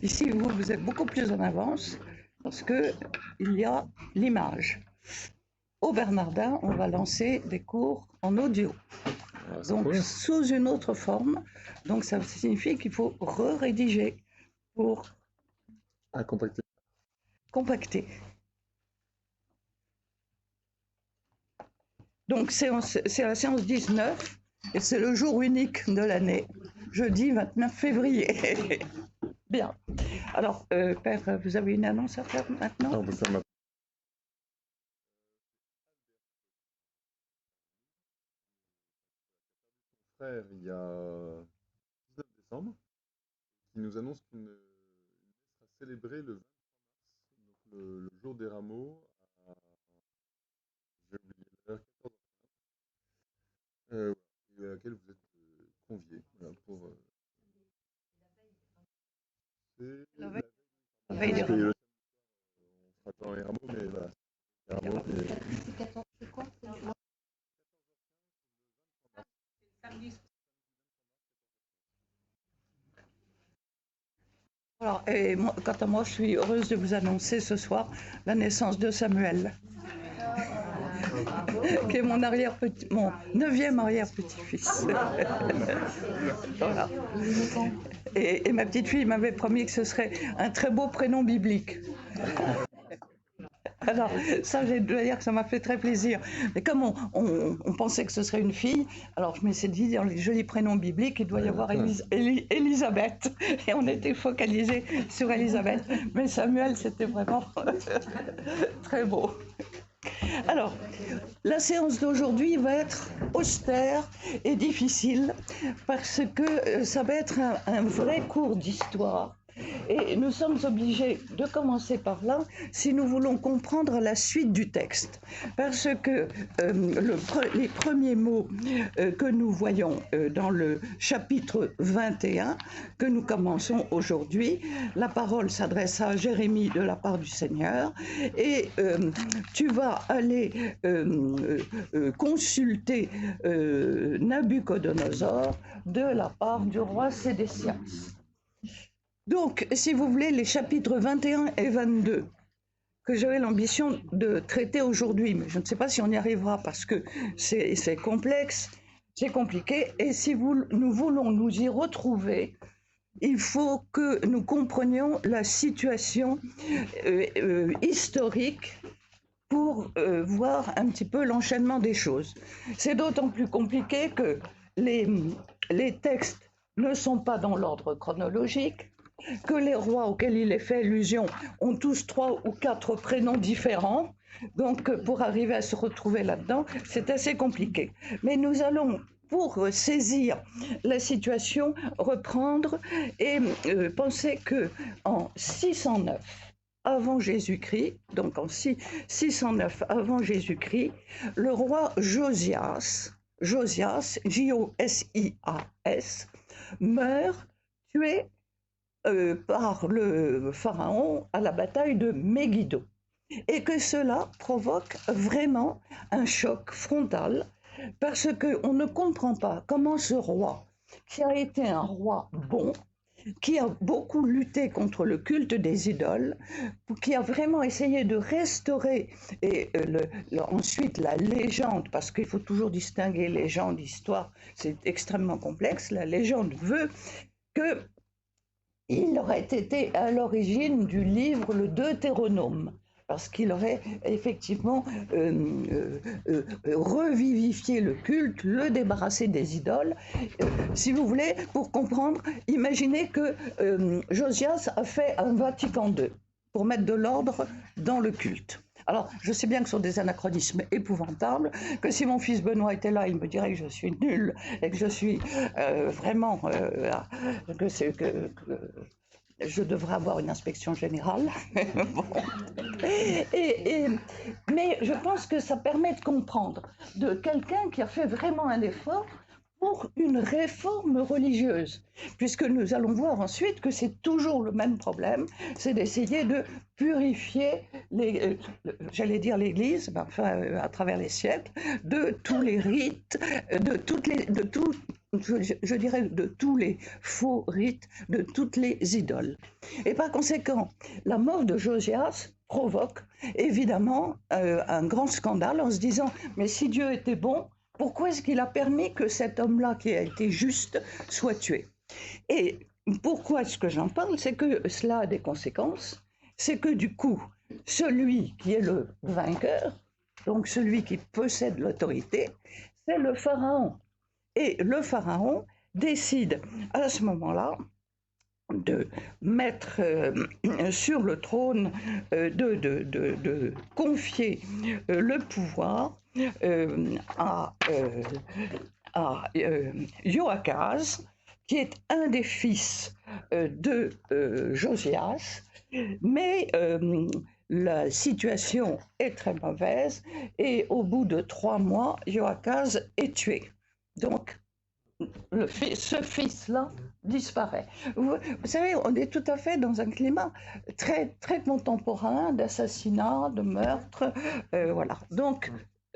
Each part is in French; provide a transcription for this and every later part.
Ici, vous êtes beaucoup plus en avance parce qu'il y a l'image. Au Bernardin, on va lancer des cours en audio, donc sous une autre forme. Donc ça signifie qu'il faut rédiger pour compacter. Donc c'est la séance 19 et c'est le jour unique de l'année, jeudi 29 février. Bien. Alors, Père, vous avez une annonce à faire maintenant? Frère, il y a 19 décembre, qui nous annonce qu'une messe sera célébrée le 23 mars, donc le jour des rameaux, à, j'ai oublié l'heure, 14h15, et à laquelle vous êtes conviés. Voilà, pour, c'est La veille des parce que rameaux. on sera dans les rameaux, mais voilà. Les rameaux, C'est quoi? Alors, et moi, quant à moi, je suis heureuse de vous annoncer ce soir la naissance de Samuel, qui est mon 9e arrière-petit-fils. Voilà. Et ma petite fille m'avait promis que ce serait un très beau prénom biblique. Alors, ça, je dois dire que ça m'a fait très plaisir. Mais comme on pensait que ce serait une fille, alors je m'essaie dit, dans les jolis prénoms bibliques, il doit y avoir Élisabeth. Et on était focalisés sur Élisabeth. Mais Samuel, c'était vraiment très beau. Alors, la séance d'aujourd'hui va être austère et difficile parce que ça va être un vrai cours d'histoire. Et nous sommes obligés de commencer par là si nous voulons comprendre la suite du texte. Parce que les premiers mots que nous voyons dans le chapitre 21, que nous commençons aujourd'hui, la parole s'adresse à Jérémie de la part du Seigneur, et tu vas aller consulter Nabuchodonosor de la part du roi Sédécias. Donc, si vous voulez, les chapitres 21 et 22 que j'avais l'ambition de traiter aujourd'hui, mais je ne sais pas si on y arrivera parce que c'est complexe, c'est compliqué, et si nous voulons nous y retrouver, il faut que nous comprenions la situation historique pour voir un petit peu l'enchaînement des choses. C'est d'autant plus compliqué que les textes ne sont pas dans l'ordre chronologique, que les rois auxquels il est fait allusion ont tous 3 ou 4 prénoms différents. Donc, pour arriver à se retrouver là-dedans, c'est assez compliqué. Mais nous allons, pour saisir la situation, reprendre et penser qu'en 609 avant Jésus-Christ, donc en 609 avant Jésus-Christ, le roi Josias, Josias, meurt tué par le pharaon à la bataille de Megiddo. Et que cela provoque vraiment un choc frontal parce qu'on ne comprend pas comment ce roi, qui a été un roi bon, qui a beaucoup lutté contre le culte des idoles, qui a vraiment essayé de restaurer et ensuite la légende, parce qu'il faut toujours distinguer légende, histoire, c'est extrêmement complexe. La légende veut qu'il aurait été à l'origine du livre le Deutéronome, parce qu'il aurait effectivement revivifié le culte, le débarrasser des idoles. Si vous voulez, pour comprendre, imaginez que Josias a fait un Vatican II pour mettre de l'ordre dans le culte. Alors, je sais bien que ce sont des anachronismes épouvantables, que si mon fils Benoît était là, il me dirait que je suis nulle et que je suis vraiment... que je devrais avoir une inspection générale. Bon. Mais je pense que ça permet de comprendre de quelqu'un qui a fait vraiment un effort pour une réforme religieuse, puisque nous allons voir ensuite que c'est toujours le même problème, c'est d'essayer de purifier, j'allais dire l'Église, enfin, à travers les siècles, de tous les rites, de tout je dirais, de tous les faux rites, de toutes les idoles. Et par conséquent, la mort de Josias provoque évidemment un grand scandale en se disant, mais si Dieu était bon, pourquoi est-ce qu'il a permis que cet homme-là, qui a été juste, soit tué? Et pourquoi est-ce que j'en parle? C'est que cela a des conséquences. C'est que du coup, celui qui est le vainqueur, donc celui qui possède l'autorité, c'est le pharaon. Et le pharaon décide à ce moment-là de mettre sur le trône, de confier le pouvoir à Joachaz, qui est un des fils de Josias, mais la situation est très mauvaise et au bout de 3 mois, Joachaz est tué. Donc, ce fils-là disparaît. Vous savez, on est tout à fait dans un climat très, très contemporain d'assassinat, de meurtre. Voilà. Donc,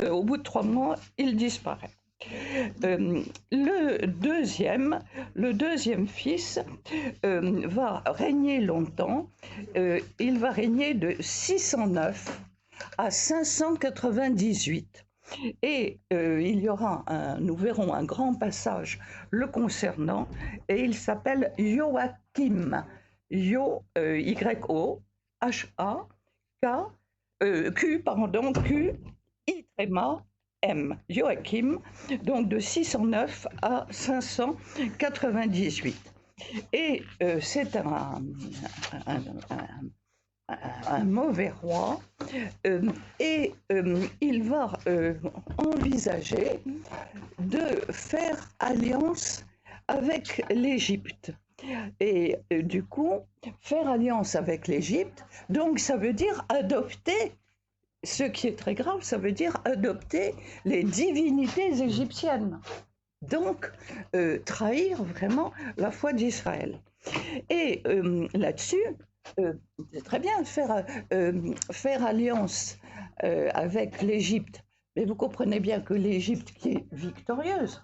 au bout de 3 mois, il disparaît. Le deuxième fils va régner longtemps. Il va régner de 609 à 598. Et il y aura, nous verrons un grand passage le concernant, et il s'appelle Joachim. Y-O-H-A-Q-I-M. Joachim, donc de 609 à 598. Et c'est un mauvais roi, et il va envisager de faire alliance avec l'Égypte. Et du coup, faire alliance avec l'Égypte, donc ça veut dire adopter, ce qui est très grave, ça veut dire adopter les divinités égyptiennes. Donc, trahir vraiment la foi d'Israël. Et là-dessus, c'est très bien de faire alliance avec l'Égypte, mais vous comprenez bien que l'Égypte qui est victorieuse,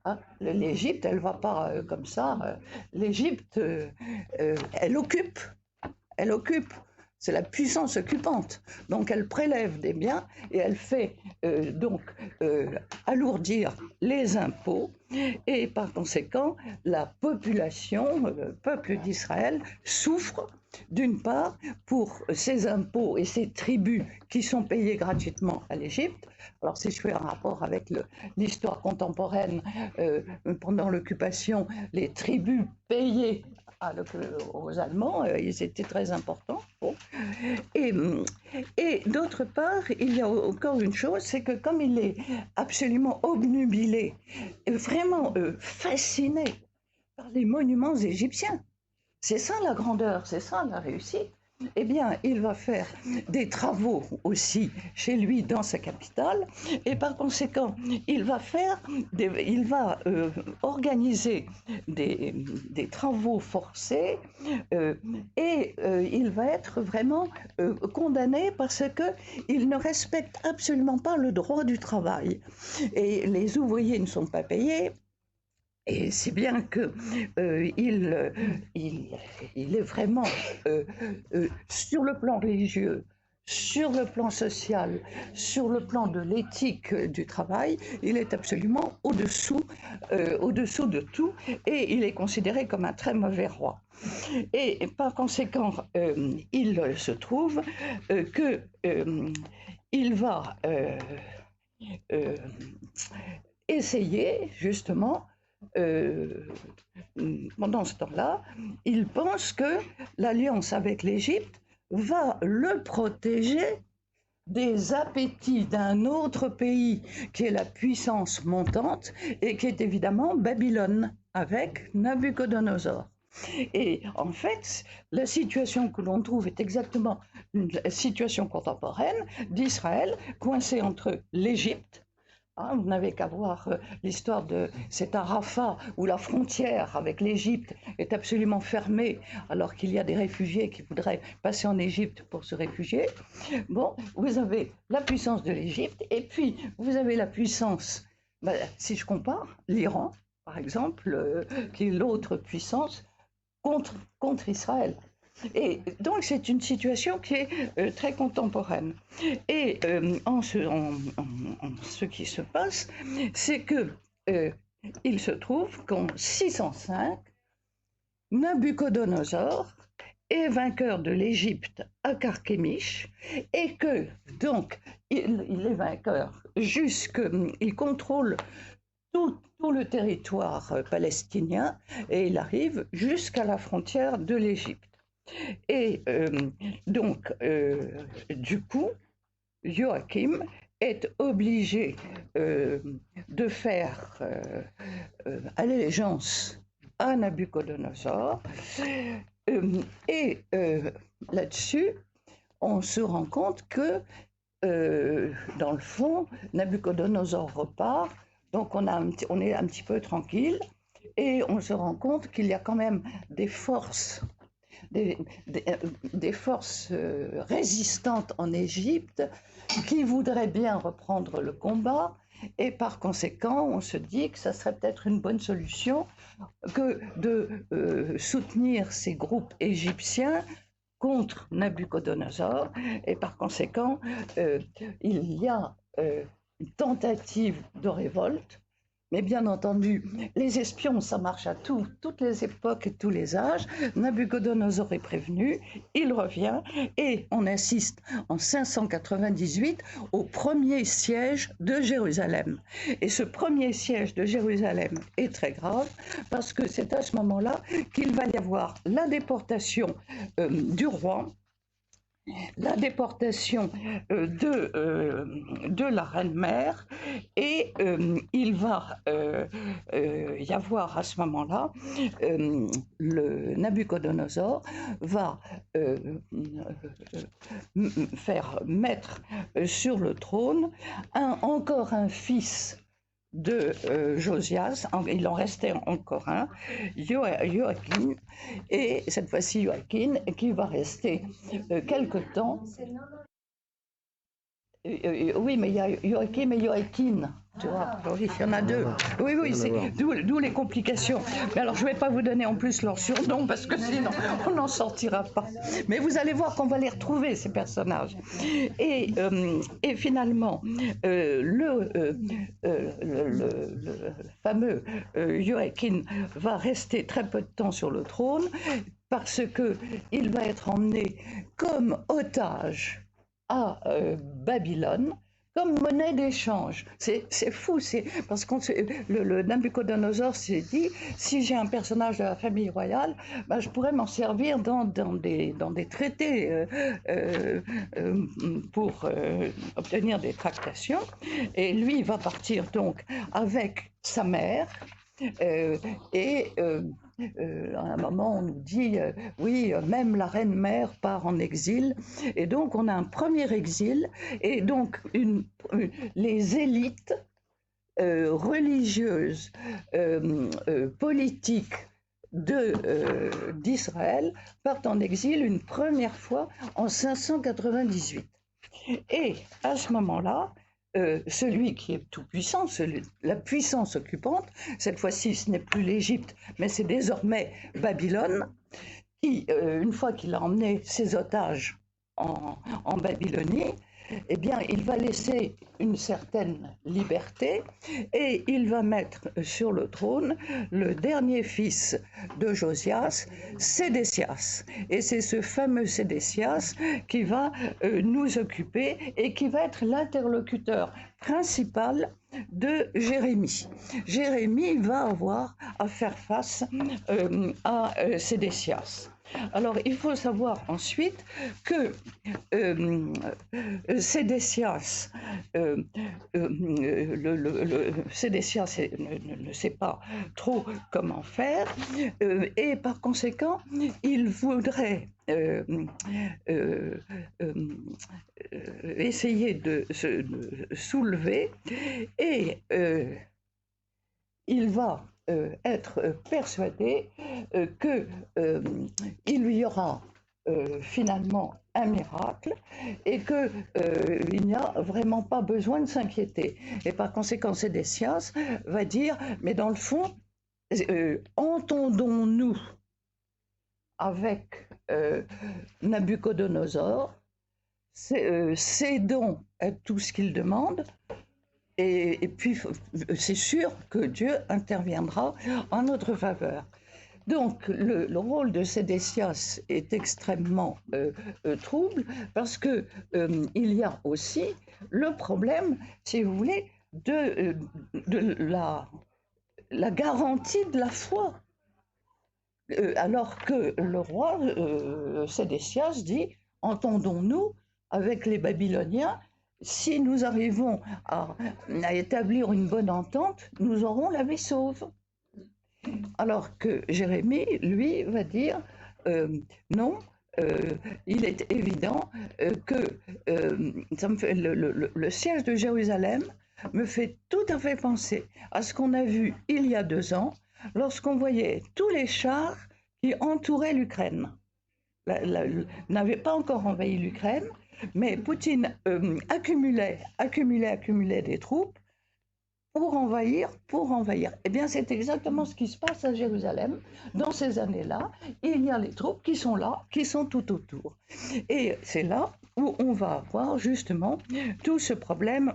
hein, l'Égypte, elle ne va pas comme ça. L'Égypte, elle occupe. C'est la puissance occupante. Donc elle prélève des biens et elle fait donc alourdir les impôts, et par conséquent la population, le peuple d'Israël souffre d'une part pour ces impôts et ces tribus qui sont payés gratuitement à l'Égypte. Alors si je fais un rapport avec l'histoire contemporaine, pendant l'occupation, les tribus payées aux Allemands, ils étaient très importants. Bon. Et d'autre part, il y a encore une chose, c'est que comme il est absolument obnubilé, vraiment fasciné par les monuments égyptiens, c'est ça la grandeur, c'est ça la réussite, eh bien, il va faire des travaux aussi chez lui dans sa capitale, et par conséquent, il va organiser des travaux forcés, et il va être vraiment condamné parce qu'il ne respecte absolument pas le droit du travail. Et les ouvriers ne sont pas payés. Et si bien que il est vraiment sur le plan religieux, sur le plan social, sur le plan de l'éthique du travail, il est absolument au-dessous de tout, et il est considéré comme un très mauvais roi. Et par conséquent, il se trouve qu'il va essayer justement. Pendant ce temps-là, il pense que l'alliance avec l'Égypte va le protéger des appétits d'un autre pays qui est la puissance montante et qui est évidemment Babylone avec Nabuchodonosor. Et en fait, la situation que l'on trouve est exactement une situation contemporaine d'Israël coincé entre l'Égypte. Vous n'avez qu'à voir l'histoire c'est à Rafah où la frontière avec l'Égypte est absolument fermée alors qu'il y a des réfugiés qui voudraient passer en Égypte pour se réfugier. Bon, vous avez la puissance de l'Égypte et puis vous avez la puissance, si je compare, l'Iran. par exemple, qui est l'autre puissance contre Israël. Et donc c'est une situation qui est très contemporaine. Et en ce qui se passe, c'est que il se trouve qu'en 605, Nabuchodonosor est vainqueur de l'Égypte à Carchemish et que donc il est vainqueur il contrôle tout le territoire palestinien et il arrive jusqu'à la frontière de l'Égypte. Et donc, du coup, Joachim est obligé de faire allégeance à Nabuchodonosor. Et là-dessus, on se rend compte que, dans le fond, Nabuchodonosor repart, donc on est un petit peu tranquille, et on se rend compte qu'il y a quand même des forces des forces résistantes en Égypte qui voudraient bien reprendre le combat et par conséquent on se dit que ça serait peut-être une bonne solution que de soutenir ces groupes égyptiens contre Nabuchodonosor et par conséquent il y a une tentative de révolte. Mais bien entendu, les espions, ça marche à toutes les époques et tous les âges. Nabuchodonosor est prévenu, il revient et on assiste en 598 au premier siège de Jérusalem. Et ce premier siège de Jérusalem est très grave parce que c'est à ce moment-là qu'il va y avoir la déportation du roi, la déportation de la reine-mère et il va y avoir à ce moment-là, le Nabuchodonosor va faire mettre sur le trône encore un fils de Josias, il en restait encore un, Joachim, et cette fois-ci Joachim, qui va rester quelque temps. Oui, mais il y a Joachim et Joachim, tu vois, oui, il y en a deux. Oui, oui, c'est d'où les complications. Mais alors, je ne vais pas vous donner en plus leur surnom, parce que sinon, on n'en sortira pas. Mais vous allez voir qu'on va les retrouver, ces personnages. Et finalement, le fameux Joachim va rester très peu de temps sur le trône, parce qu'il va être emmené comme otage à Babylone comme monnaie d'échange. C'est fou, parce que le Nabuchodonosor s'est dit, si j'ai un personnage de la famille royale, ben, je pourrais m'en servir dans des traités pour obtenir des tractations. Et lui, il va partir donc avec sa mère et à un moment, on nous dit, oui, même la reine-mère part en exil. Et donc, on a un premier exil. Et donc, les élites religieuses, politiques d'Israël partent en exil une première fois en 598. Et à ce moment-là, celui qui est tout puissant, la puissance occupante, cette fois-ci ce n'est plus l'Égypte, mais c'est désormais Babylone, qui, une fois qu'il a emmené ses otages en Babylonie, eh bien, il va laisser une certaine liberté et il va mettre sur le trône le dernier fils de Josias, Sédécias. Et c'est ce fameux Sédécias qui va nous occuper et qui va être l'interlocuteur principal de Jérémie. Jérémie va avoir à faire face à Sédécias. Alors, il faut savoir ensuite que Sédécias, Sédécias ne sait pas trop comment faire et par conséquent, il voudrait essayer de se soulever et il va être persuadé qu'il y aura finalement un miracle et qu'il n'y a vraiment pas besoin de s'inquiéter. Et par conséquent, Sédécias va dire, mais dans le fond, entendons-nous avec Nabuchodonosor, cédons à tout ce qu'il demande, et puis c'est sûr que Dieu interviendra en notre faveur. Donc le rôle de Sédécias est extrêmement trouble, parce que il y a aussi le problème, si vous voulez, de la garantie de la foi. Alors que le roi Sédécias dit, entendons-nous avec les Babyloniens, si nous arrivons à établir une bonne entente, nous aurons la vie sauve. Alors que Jérémie, lui, va dire, non, il est évident que le siège de Jérusalem me fait tout à fait penser à ce qu'on a vu il y a 2 ans, lorsqu'on voyait tous les chars qui entouraient l'Ukraine. N'avait pas encore envahi l'Ukraine, mais Poutine accumulait des troupes pour envahir. Eh bien, c'est exactement ce qui se passe à Jérusalem. Dans ces années-là, il y a les troupes qui sont là, qui sont tout autour. Et c'est là où on va avoir justement tout ce problème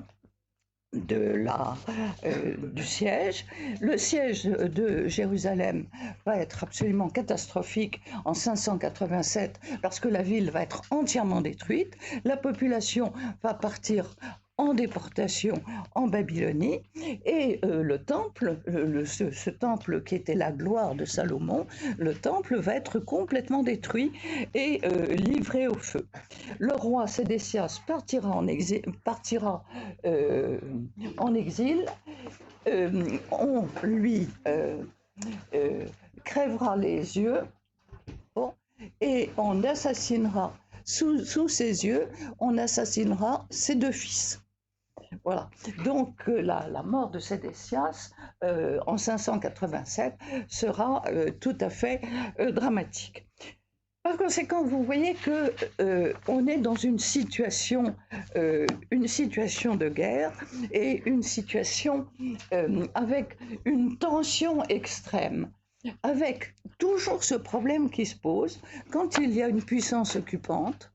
du siège. Le siège de Jérusalem va être absolument catastrophique en 587 parce que la ville va être entièrement détruite. La population va partir en déportation en Babylonie, et le temple, ce temple qui était la gloire de Salomon, le temple va être complètement détruit et livré au feu. Le roi Sédécias partira en exil, on lui crèvera les yeux, et on assassinera sous ses yeux, on assassinera ses 2 fils. Voilà. Donc la mort de Sédécias en 587 sera tout à fait dramatique. Par conséquent, vous voyez que on est dans une situation de guerre, et une situation avec une tension extrême, avec toujours ce problème qui se pose: quand il y a une puissance occupante,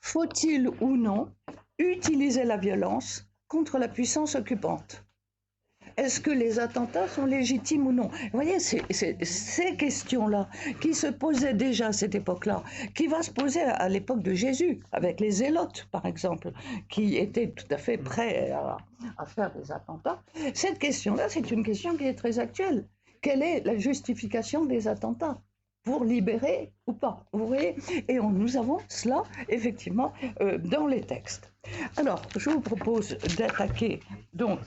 faut-il ou non utiliser la violence contre la puissance occupante? Est-ce que les attentats sont légitimes ou non? Vous voyez, ces questions-là qui se posaient déjà à cette époque-là, qui va se poser à l'époque de Jésus, avec les zélotes, par exemple, qui étaient tout à fait prêts à faire des attentats. Cette question-là, c'est une question qui est très actuelle. Quelle est la justification des attentats? Pour libérer ou pas, vous voyez? Et nous avons cela, effectivement, dans les textes. Alors, je vous propose d'attaquer donc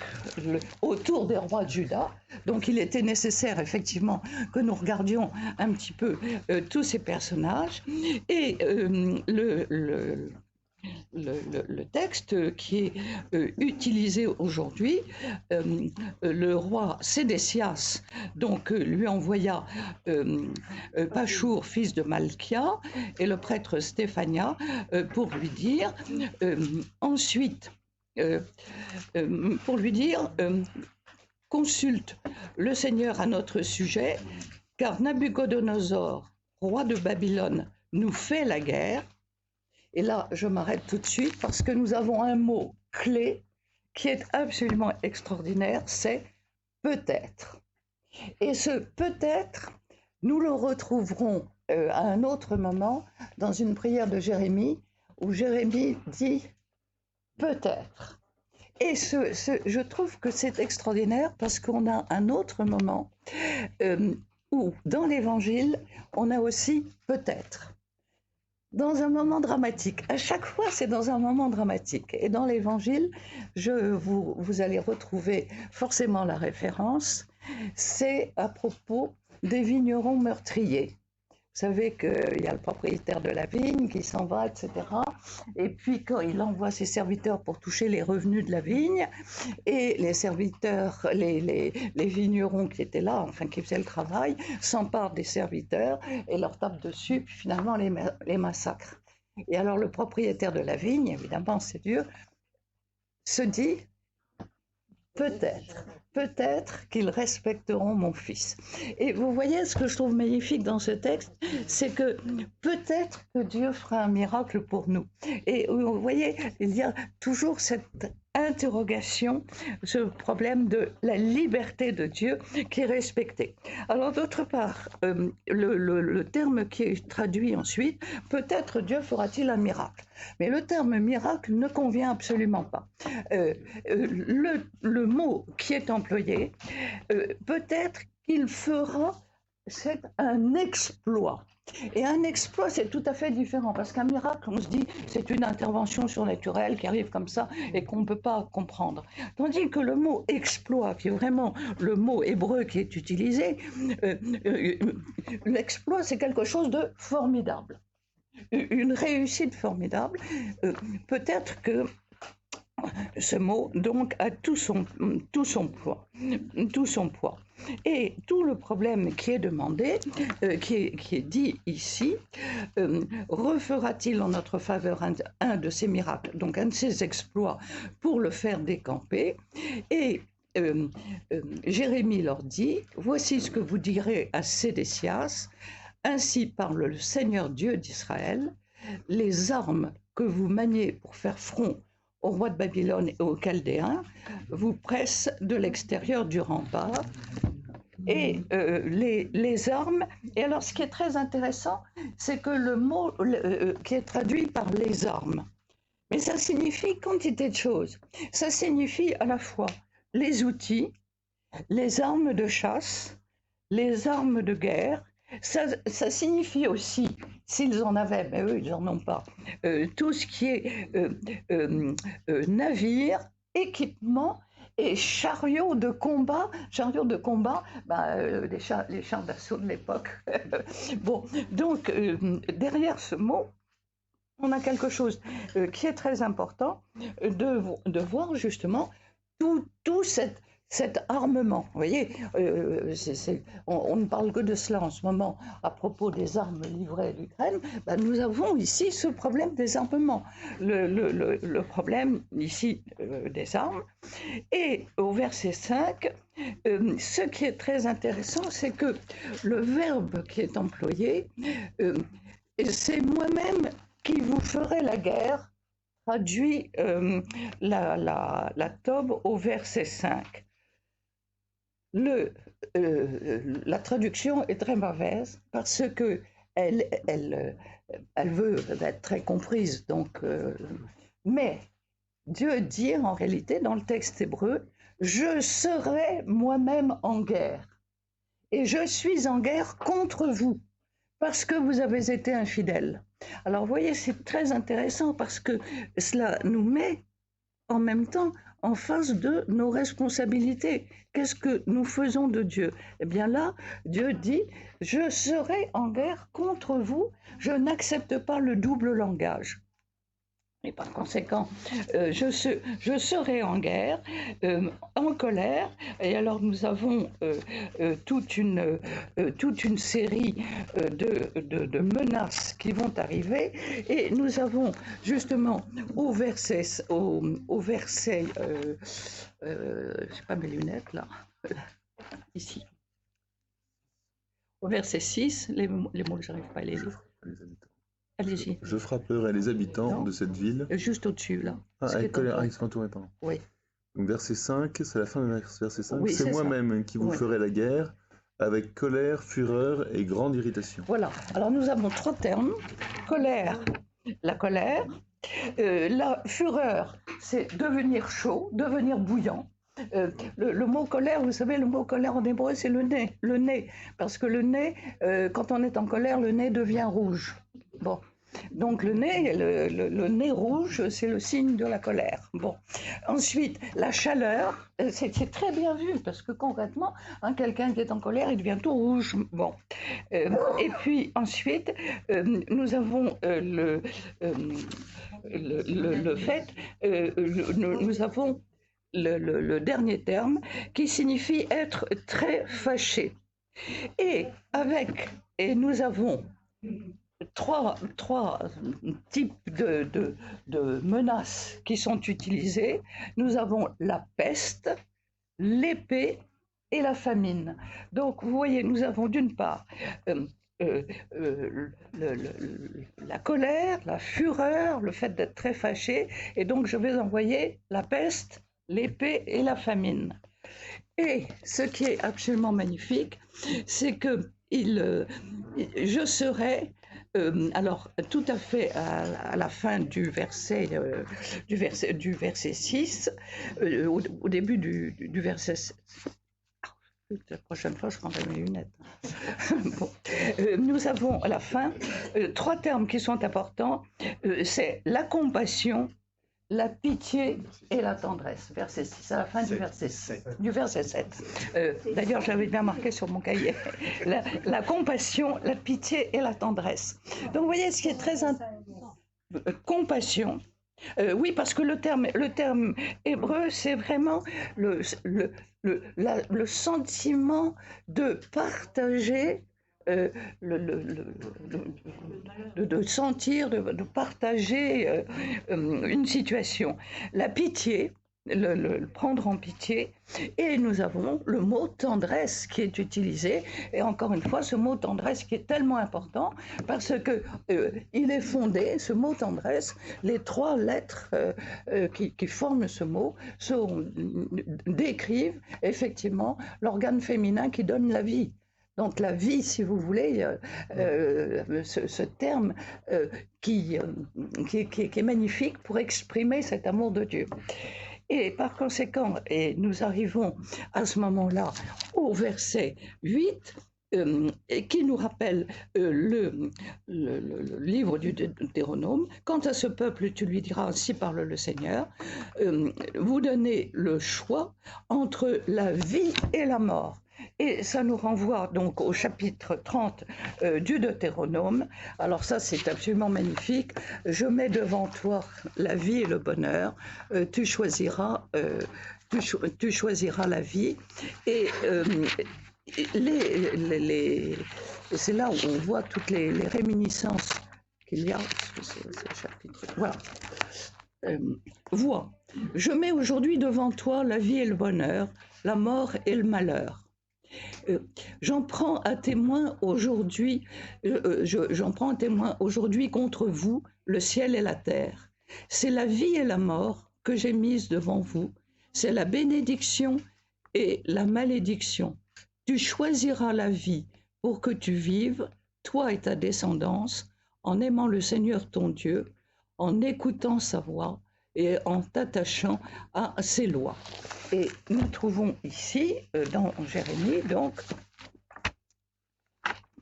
autour des rois de Juda. Donc, il était nécessaire, effectivement, que nous regardions un petit peu tous ces personnages. Et le texte qui est utilisé aujourd'hui, le roi Sédécias donc lui envoya Pachour, fils de Malchia, et le prêtre Stéphania pour lui dire ensuite consulte le Seigneur à notre sujet, car Nabuchodonosor, roi de Babylone, nous fait la guerre. Et là, je m'arrête tout de suite parce que nous avons un mot clé qui est absolument extraordinaire, c'est peut-être. Et ce peut-être, nous le retrouverons à un autre moment dans une prière de Jérémie, où Jérémie dit peut-être. Et je trouve que c'est extraordinaire parce qu'on a un autre moment où, dans l'Évangile, on a aussi peut-être. Dans un moment dramatique. À chaque fois, c'est dans un moment dramatique. Et dans l'Évangile, vous allez retrouver forcément la référence. C'est à propos des vignerons meurtriers. Vous savez qu'il y a le propriétaire de la vigne qui s'en va, etc. Et puis, quand il envoie ses serviteurs pour toucher les revenus de la vigne, et les serviteurs, les vignerons qui étaient là, enfin qui faisaient le travail, s'emparent des serviteurs et leur tapent dessus, puis finalement les massacrent. Et alors le propriétaire de la vigne, évidemment c'est Dieu, se dit peut-être qu'ils respecteront mon fils. Et vous voyez, ce que je trouve magnifique dans ce texte, c'est que peut-être que Dieu fera un miracle pour nous. Et vous voyez, il y a toujours cette interrogation, ce problème de la liberté de Dieu qui est respectée. Alors d'autre part, le terme qui est traduit ensuite, peut-être Dieu fera-t-il un miracle. Mais le terme miracle ne convient absolument pas. Le mot qui est employé, peut-être qu'il fera, c'est un exploit. Et un exploit, c'est tout à fait différent, parce qu'un miracle, on se dit, c'est une intervention surnaturelle qui arrive comme ça et qu'on ne peut pas comprendre. Tandis que le mot exploit, qui est vraiment le mot hébreu qui est utilisé, l'exploit, c'est quelque chose de formidable, une réussite formidable. Peut-être que ce mot, donc, a tout son poids. Et tout le problème qui est demandé, qui est dit ici, refera-t-il en notre faveur un de ces miracles, donc un de ces exploits, pour le faire décamper? Et Jérémie leur dit, voici ce que vous direz à Sédécias, ainsi parle le Seigneur Dieu d'Israël, les armes que vous maniez pour faire front au roi de Babylone et aux Chaldéens vous pressent de l'extérieur du rempart. Et les armes, et alors ce qui est très intéressant, c'est que le mot qui est traduit par les armes, mais ça signifie quantité de choses. Ça signifie à la fois les outils, les armes de chasse, les armes de guerre. Ça signifie aussi, s'ils en avaient, mais eux, ils n'en ont pas, tout ce qui est navire, équipement et chariots de combat. Chariots de combat, les chars d'assaut de l'époque. Bon, donc, derrière ce mot, on a quelque chose qui est très important, de voir justement tout cet armement. Vous voyez, on ne parle que de cela en ce moment à propos des armes livrées à l'Ukraine. Nous avons ici ce problème des armements, le problème ici des armes. Et au verset 5, ce qui est très intéressant, c'est que le verbe qui est employé, c'est moi-même qui vous ferai la guerre, traduit la Tob au verset 5. La traduction est très mauvaise parce que elle veut être très comprise. Donc, mais Dieu dit en réalité dans le texte hébreu, je serai moi-même en guerre et je suis en guerre contre vous parce que vous avez été infidèles. Alors, vous voyez, c'est très intéressant parce que cela nous met en même temps en face de nos responsabilités. Qu'est-ce que nous faisons de Dieu? Eh bien là, Dieu dit, je serai en guerre contre vous, je n'accepte pas le double langage. Et par conséquent, je serai en guerre, en colère, et alors nous avons toute une série de menaces qui vont arriver, et nous avons justement au verset, j'ai pas mes lunettes là, ici, au verset 6, les mots que j'arrive pas à les lire. Allez-y. Je frapperai les habitants de cette ville. Juste au-dessus, là. Avec colère, ils sont entourés, pardon. Oui. Donc verset 5, c'est la fin de verset 5. Oui, c'est moi-même qui vous ferai la guerre, avec colère, fureur et grande irritation. Voilà. Alors nous avons trois termes. Colère, la colère. La fureur, c'est devenir chaud, devenir bouillant. Le mot colère, vous savez, le mot colère en hébreu, c'est le nez. Parce que le nez, quand on est en colère, le nez devient rouge. Bon, donc le nez rouge, c'est le signe de la colère. Bon, ensuite, la chaleur, c'est très bien vu, parce que concrètement, quelqu'un qui est en colère, il devient tout rouge. Bon, et puis ensuite, nous avons le fait, nous avons le dernier terme qui signifie être très fâché. Et nous avons trois types de menaces qui sont utilisées. Nous avons la peste, l'épée et la famine. Donc, vous voyez, nous avons d'une part la colère, la fureur, le fait d'être très fâché, et donc je vais envoyer la peste, l'épée et la famine. Et ce qui est absolument magnifique, c'est que je serai, alors tout à fait à la fin du verset 6, au début du verset. La prochaine fois, je prendrai mes lunettes. Bon. Nous avons à la fin trois termes qui sont importants. C'est la compassion, la pitié et la tendresse. Verset 6, à la fin du verset 7. D'ailleurs, j'avais bien marqué sur mon cahier. La compassion, la pitié et la tendresse. Donc, vous voyez, ce qui est très important. Compassion. Oui, parce que le terme hébreu, c'est vraiment le sentiment de partager, de sentir, de partager une situation. La pitié, le prendre en pitié, et nous avons le mot tendresse qui est utilisé, et encore une fois ce mot tendresse qui est tellement important parce que il est fondé, ce mot tendresse, les trois lettres qui forment ce mot décrivent effectivement l'organe féminin qui donne la vie. Donc la vie, si vous voulez, ce terme qui est magnifique pour exprimer cet amour de Dieu. Et par conséquent, et nous arrivons à ce moment-là au verset 8, qui nous rappelle le livre du Deutéronome. Quant à ce peuple, tu lui diras, ainsi parle le Seigneur, vous donnez le choix entre la vie et la mort. Et ça nous renvoie donc au chapitre 30 du Deutéronome. Alors ça, c'est absolument magnifique. Je mets devant toi la vie et le bonheur. Tu choisiras la vie. Et c'est là où on voit toutes les réminiscences qu'il y a. C'est chapitre. Voilà. Vois, je mets aujourd'hui devant toi la vie et le bonheur, la mort et le malheur. J'en prends un témoin aujourd'hui, contre vous, le ciel et la terre. C'est la vie et la mort que j'ai mises devant vous. C'est la bénédiction et la malédiction. Tu choisiras la vie pour que tu vives, toi et ta descendance, en aimant le Seigneur ton Dieu, en écoutant sa voix et en t'attachant à ses lois. Et nous trouvons ici, dans Jérémie, donc,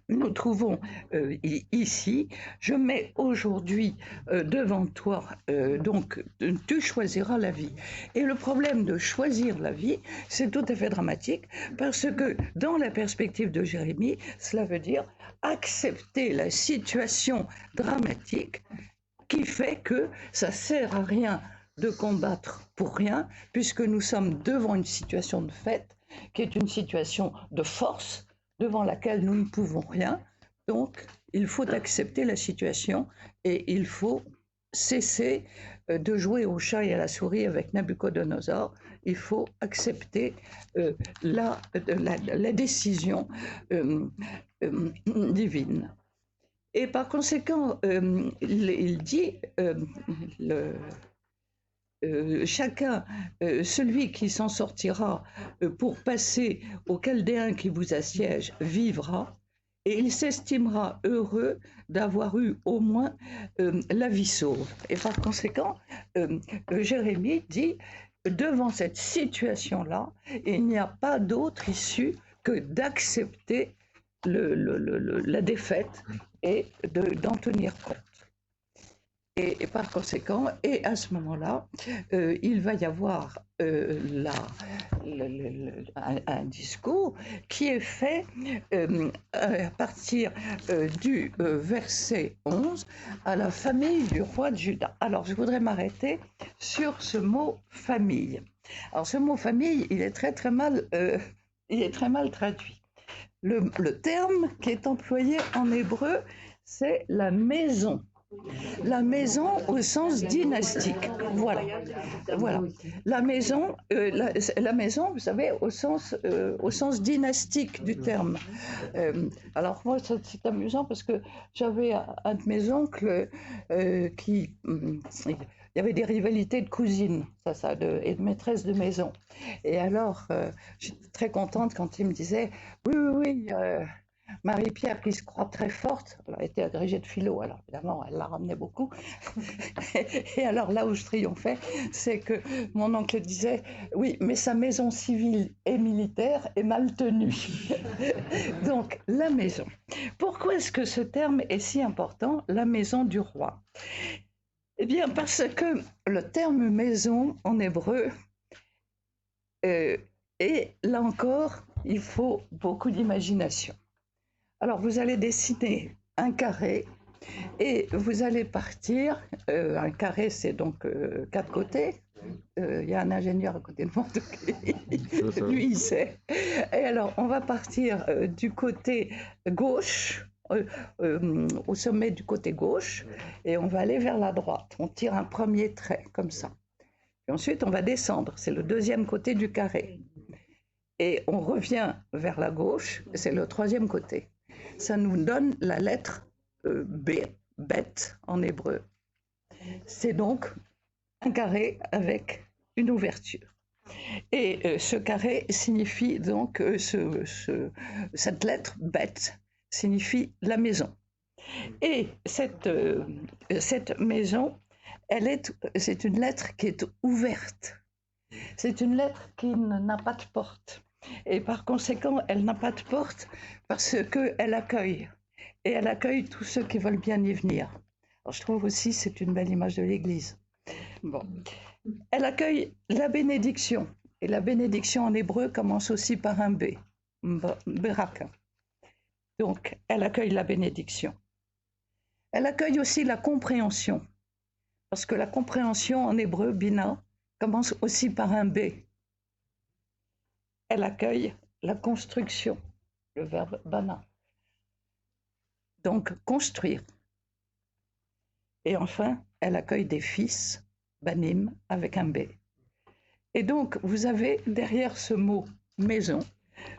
nous trouvons ici, je mets aujourd'hui devant toi, donc tu choisiras la vie. Et le problème de choisir la vie, c'est tout à fait dramatique, parce que dans la perspective de Jérémie, cela veut dire accepter la situation dramatique qui fait que ça sert à rien de combattre pour rien, puisque nous sommes devant une situation de fait, qui est une situation de force, devant laquelle nous ne pouvons rien. Donc, il faut accepter la situation et il faut cesser de jouer au chat et à la souris avec Nabucodonosor. Il faut accepter la décision divine. Et par conséquent, il dit, chacun, celui qui s'en sortira pour passer aux Chaldéens qui vous assiègent, vivra, et il s'estimera heureux d'avoir eu au moins la vie sauve. Et par conséquent, Jérémie dit, devant cette situation-là, il n'y a pas d'autre issue que d'accepter la défaite et d'en tenir compte. Et par conséquent, et à ce moment-là, il va y avoir un discours qui est fait à partir du verset 11 à la famille du roi de Juda. Alors, je voudrais m'arrêter sur ce mot « famille ». Alors, ce mot « famille », il est très mal traduit. Le terme qui est employé en hébreu, c'est la maison. La maison au sens dynastique. Voilà. Voilà. La maison, la maison, vous savez, au sens dynastique du terme. Alors moi, c'est amusant parce que j'avais un de mes oncles il y avait des rivalités de cousines, et de maîtresses de maison. Et alors, j'étais très contente quand il me disait, oui, oui, oui, Marie-Pierre, qui se croit très forte, elle a été agrégée de philo, alors évidemment, elle la ramenait beaucoup. Et alors là où je triomphais, c'est que mon oncle disait, oui, mais sa maison civile et militaire est mal tenue. Donc, la maison. Pourquoi est-ce que ce terme est si important, la maison du roi? Eh bien, parce que le terme maison en hébreu, et là encore, il faut beaucoup d'imagination. Alors, vous allez dessiner un carré et vous allez partir. Un carré, c'est donc 4 côtés. Il y a un ingénieur à côté de moi, donc lui, il sait. Et alors, on va partir du côté gauche, au sommet du côté gauche, et on va aller vers la droite. On tire un premier trait, comme ça. Et ensuite, on va descendre. C'est le deuxième côté du carré. Et on revient vers la gauche, c'est le troisième côté. Ça nous donne la lettre B, bet en hébreu. C'est donc un carré avec une ouverture. Et ce carré signifie donc, cette lettre bet signifie la maison. Et cette maison, c'est une lettre qui est ouverte. C'est une lettre qui n'a pas de porte. Et par conséquent, elle n'a pas de porte parce qu'elle accueille. Et elle accueille tous ceux qui veulent bien y venir. Alors, je trouve aussi que c'est une belle image de l'Église. Bon. Elle accueille la bénédiction. Et la bénédiction en hébreu commence aussi par un B, beraka. Donc, elle accueille la bénédiction. Elle accueille aussi la compréhension. Parce que la compréhension en hébreu, bina, commence aussi par un B. Elle accueille la construction, le verbe bana. Donc, construire. Et enfin, elle accueille des fils, banim, avec un B. Et donc, vous avez derrière ce mot maison,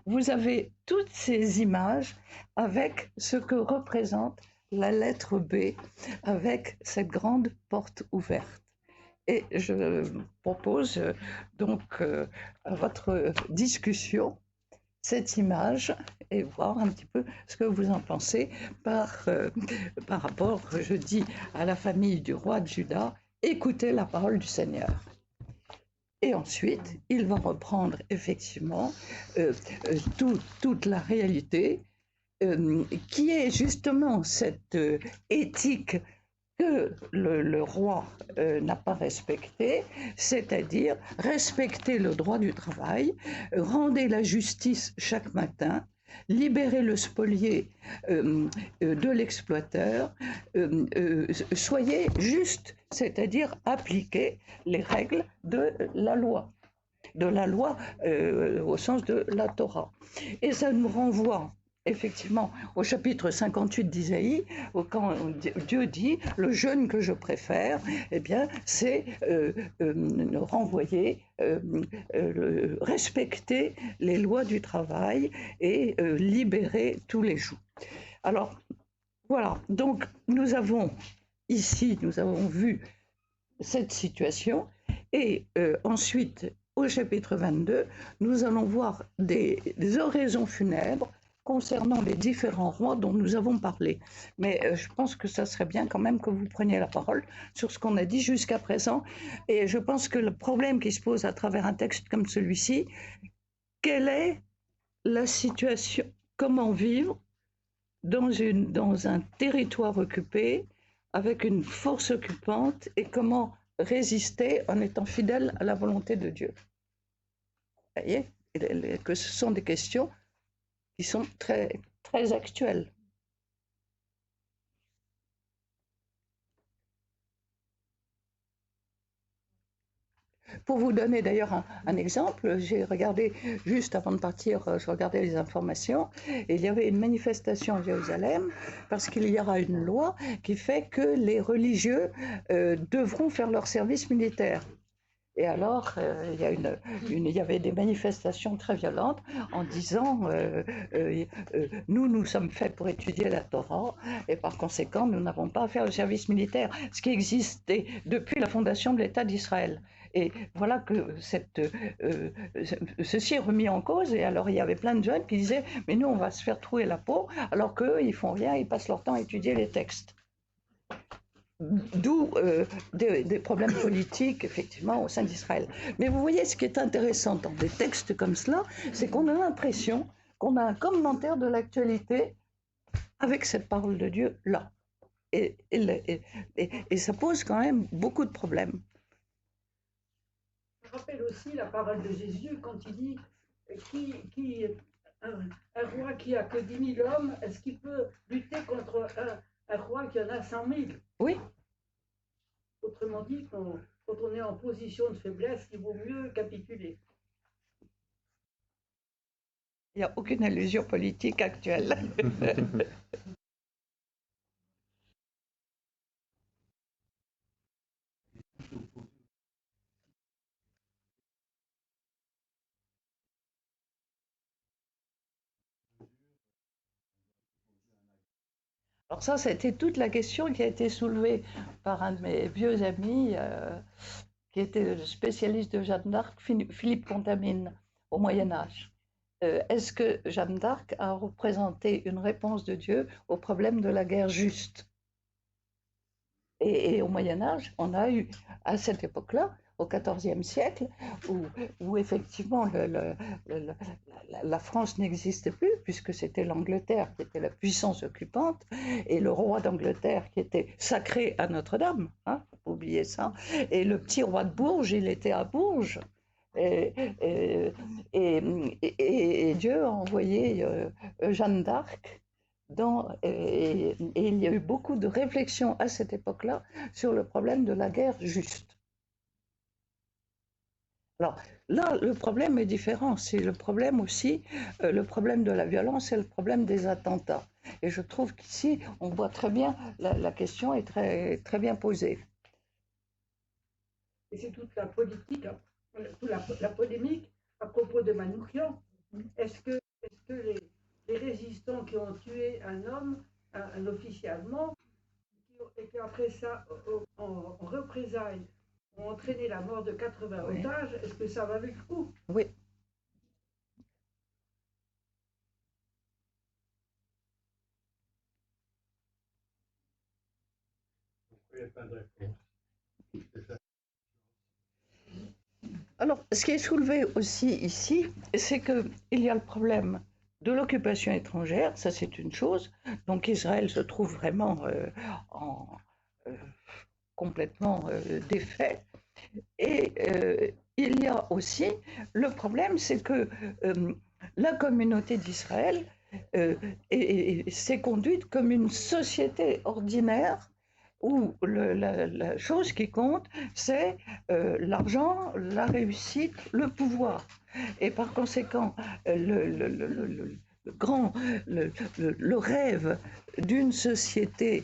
vous avez toutes ces images avec ce que représente la lettre B, avec cette grande porte ouverte. Et je propose donc à votre discussion cette image et voir un petit peu ce que vous en pensez par rapport, je dis, à la famille du roi de Juda, écoutez la parole du Seigneur. Et ensuite, il va reprendre effectivement toute la réalité qui est justement cette éthique que le roi n'a pas respecté, c'est-à-dire respecter le droit du travail, rendez la justice chaque matin, libérer le spolié de l'exploiteur, soyez juste, c'est-à-dire appliquer les règles de la loi au sens de la Torah. Et ça nous renvoie effectivement au chapitre 58 d'Isaïe, quand Dieu dit « le jeûne que je préfère », eh bien, c'est renvoyer, respecter les lois du travail et libérer tous les jours. Alors, voilà, donc nous avons vu cette situation, et ensuite, au chapitre 22, nous allons voir des oraisons funèbres concernant les différents rois dont nous avons parlé. Mais je pense que ça serait bien quand même que vous preniez la parole sur ce qu'on a dit jusqu'à présent. Et je pense que le problème qui se pose à travers un texte comme celui-ci, quelle est la situation, comment vivre dans un territoire occupé avec une force occupante et comment résister en étant fidèle à la volonté de Dieu. Vous voyez que ce sont des questions qui sont très, très actuelles. Pour vous donner d'ailleurs un exemple, j'ai regardé, juste avant de partir, je regardais les informations, et il y avait une manifestation à Jérusalem, parce qu'il y aura une loi qui fait que les religieux devront faire leur service militaire. Et alors, il y avait des manifestations très violentes en disant nous sommes faits pour étudier la Torah et par conséquent, nous n'avons pas à faire le service militaire, ce qui existait depuis la fondation de l'État d'Israël. Et voilà que ceci est remis en cause. Et alors, il y avait plein de jeunes qui disaient mais nous, on va se faire trouer la peau, alors qu'eux, ils font rien, ils passent leur temps à étudier les textes. D'où des problèmes politiques, effectivement, au sein d'Israël. Mais vous voyez, ce qui est intéressant dans des textes comme cela, c'est qu'on a l'impression qu'on a un commentaire de l'actualité avec cette parole de Dieu là. Et ça pose quand même beaucoup de problèmes. Je rappelle aussi la parole de Jésus quand il dit un roi qui a que 10 000 hommes, est-ce qu'il peut lutter contre un roi qui en a 100 000? Oui. Autrement dit, quand on est en position de faiblesse, il vaut mieux capituler. Il n'y a aucune allusion politique actuelle. Alors ça, c'était toute la question qui a été soulevée par un de mes vieux amis, qui était le spécialiste de Jeanne d'Arc, Philippe Contamine, au Moyen-Âge. Est-ce que Jeanne d'Arc a représenté une réponse de Dieu au problème de la guerre juste? Et au Moyen-Âge, on a eu, à cette époque-là, au XIVe siècle, où effectivement la France n'existait plus, puisque c'était l'Angleterre qui était la puissance occupante, et le roi d'Angleterre qui était sacré à Notre-Dame, hein, faut pas oublier ça, et le petit roi de Bourges, il était à Bourges. Et Dieu a envoyé Jeanne d'Arc et il y a eu beaucoup de réflexions à cette époque-là sur le problème de la guerre juste. Alors là, le problème est différent. C'est le problème aussi, le problème de la violence et le problème des attentats. Et je trouve qu'ici, on voit très bien, la question est très, très bien posée. Et c'est toute la politique, toute la polémique à propos de Manouchian. Est-ce que les résistants qui ont tué un homme, un officier allemand, et qu'après ça, en représailles, ont entraîné la mort de 80 Oui. otages, est-ce que ça valait le coup? Oui. Alors, ce qui est soulevé aussi ici, c'est qu'il y a le problème de l'occupation étrangère, ça c'est une chose. Donc Israël se trouve vraiment complètement défait. Et il y a aussi le problème, c'est que la communauté d'Israël s'est conduite comme une société ordinaire où la chose qui compte, c'est l'argent, la réussite, le pouvoir. Et par conséquent, le rêve d'une société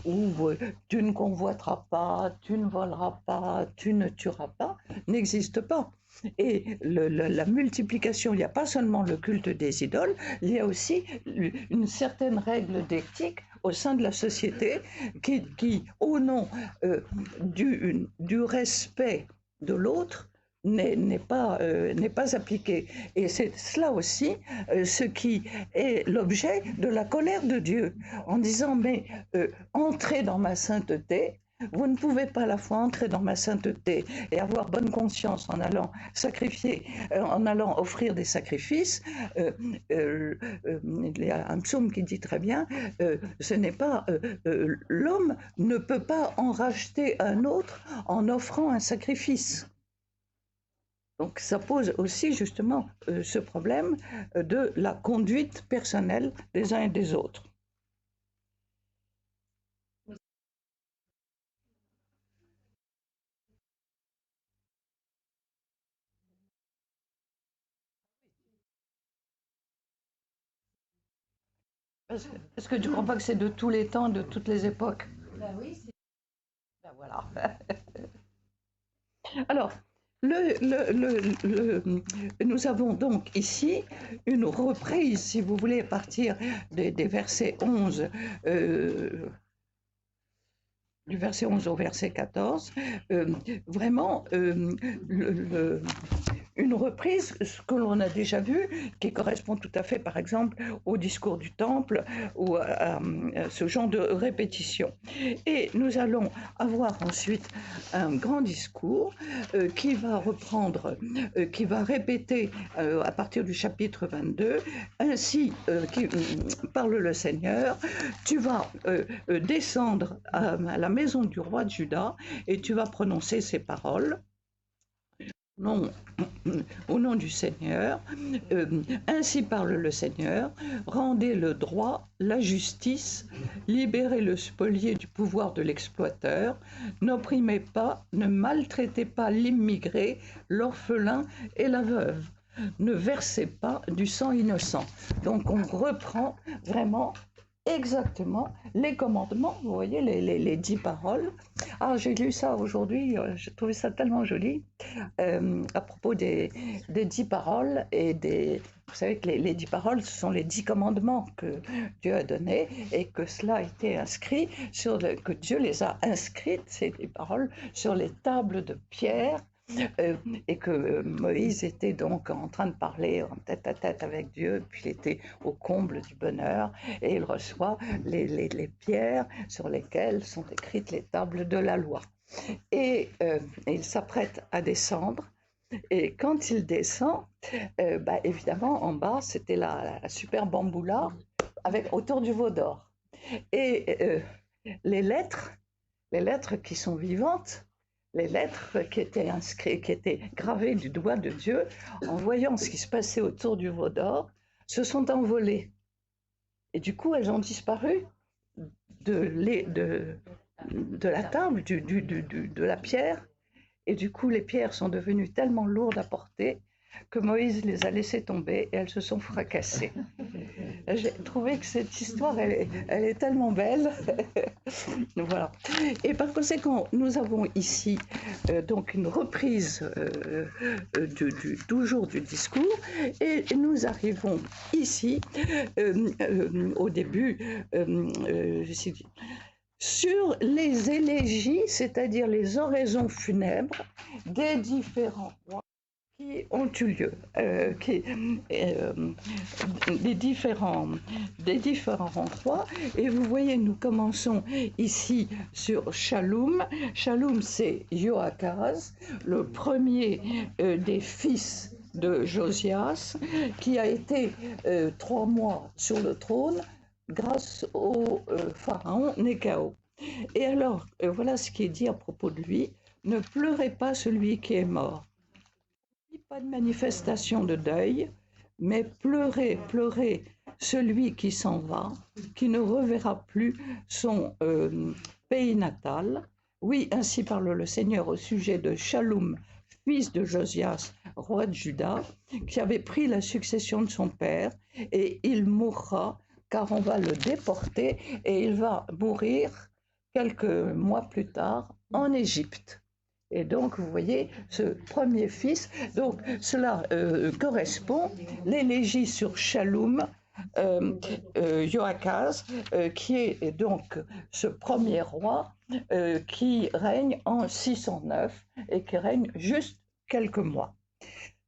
où tu ne convoiteras pas, tu ne voleras pas, tu ne tueras pas, n'existe pas. Et la multiplication, il n'y a pas seulement le culte des idoles, il y a aussi une certaine règle d'éthique au sein de la société qui au nom du respect de l'autre, n'est pas appliqué. Et c'est cela aussi ce qui est l'objet de la colère de Dieu, en disant mais entrez dans ma sainteté. Vous ne pouvez pas à la fois entrer dans ma sainteté et avoir bonne conscience en allant sacrifier, en allant offrir des sacrifices. Il y a un psaume qui dit très bien, ce n'est pas l'homme ne peut pas en racheter un autre en offrant un sacrifice. Donc ça pose aussi justement ce problème de la conduite personnelle des uns et des autres. Est-ce que tu ne crois pas que c'est de tous les temps, de toutes les époques? Ben oui, c'est Ben voilà. Alors, nous avons donc ici une reprise, si vous voulez, à partir des versets 11, du verset 11 au verset 14, vraiment une reprise, ce que l'on a déjà vu, qui correspond tout à fait, par exemple, au discours du temple ou à ce genre de répétition. Et nous allons avoir ensuite un grand discours qui va reprendre, qui va répéter à partir du chapitre 22, ainsi qui parle le Seigneur, tu vas descendre à la maison du roi de Juda et tu vas prononcer ces paroles. Non, au nom du Seigneur, ainsi parle le Seigneur, rendez le droit, la justice, libérez le spolié du pouvoir de l'exploiteur, n'opprimez pas, ne maltraitez pas l'immigré, l'orphelin et la veuve, ne versez pas du sang innocent. Donc on reprend vraiment exactement les commandements, vous voyez, les 10 paroles. Ah, j'ai lu ça aujourd'hui, j'ai trouvé ça tellement joli, à propos des 10 paroles et des... Vous savez que les 10 paroles, ce sont les 10 commandements que Dieu a donnés et que cela a été inscrit, que Dieu les a inscrites, ces 10 paroles, sur les tables de pierre. Et que Moïse était donc en train de parler en tête à tête avec Dieu, puis il était au comble du bonheur, et il reçoit les pierres sur lesquelles sont écrites les tables de la loi. Et il s'apprête à descendre, et quand il descend, évidemment, en bas, c'était la super bamboula autour du veau d'or. Et les lettres qui sont vivantes, les lettres qui étaient inscrites, qui étaient gravées du doigt de Dieu, en voyant ce qui se passait autour du veau d'or, se sont envolées. Et du coup, elles ont disparu de la table, de la pierre. Et du coup, les pierres sont devenues tellement lourdes à porter que Moïse les a laissées tomber et elles se sont fracassées. J'ai trouvé que cette histoire, elle est tellement belle. Voilà. Et par conséquent, nous avons ici donc une reprise toujours du discours, et nous arrivons ici au début sur les élégies, c'est-à-dire les oraisons funèbres des différents rois qui ont eu lieu, des différents rois. Et vous voyez, nous commençons ici sur Shallum. Shallum, c'est Joachaz, le premier des fils de Josias, qui a été 3 mois sur le trône grâce au pharaon Néchao. Et alors, voilà ce qui est dit à propos de lui: ne pleurez pas celui qui est mort. Pas de manifestation de deuil, mais pleurez, pleurez celui qui s'en va, qui ne reverra plus son pays natal. Oui, ainsi parle le Seigneur au sujet de Shallum, fils de Josias, roi de Juda, qui avait pris la succession de son père, et il mourra, car on va le déporter, et il va mourir quelques mois plus tard en Égypte. Et donc, vous voyez, ce premier fils, donc cela correspond, l'élégie sur Shallum, Joachaz, qui est donc ce premier roi qui règne en 609 et qui règne juste quelques mois.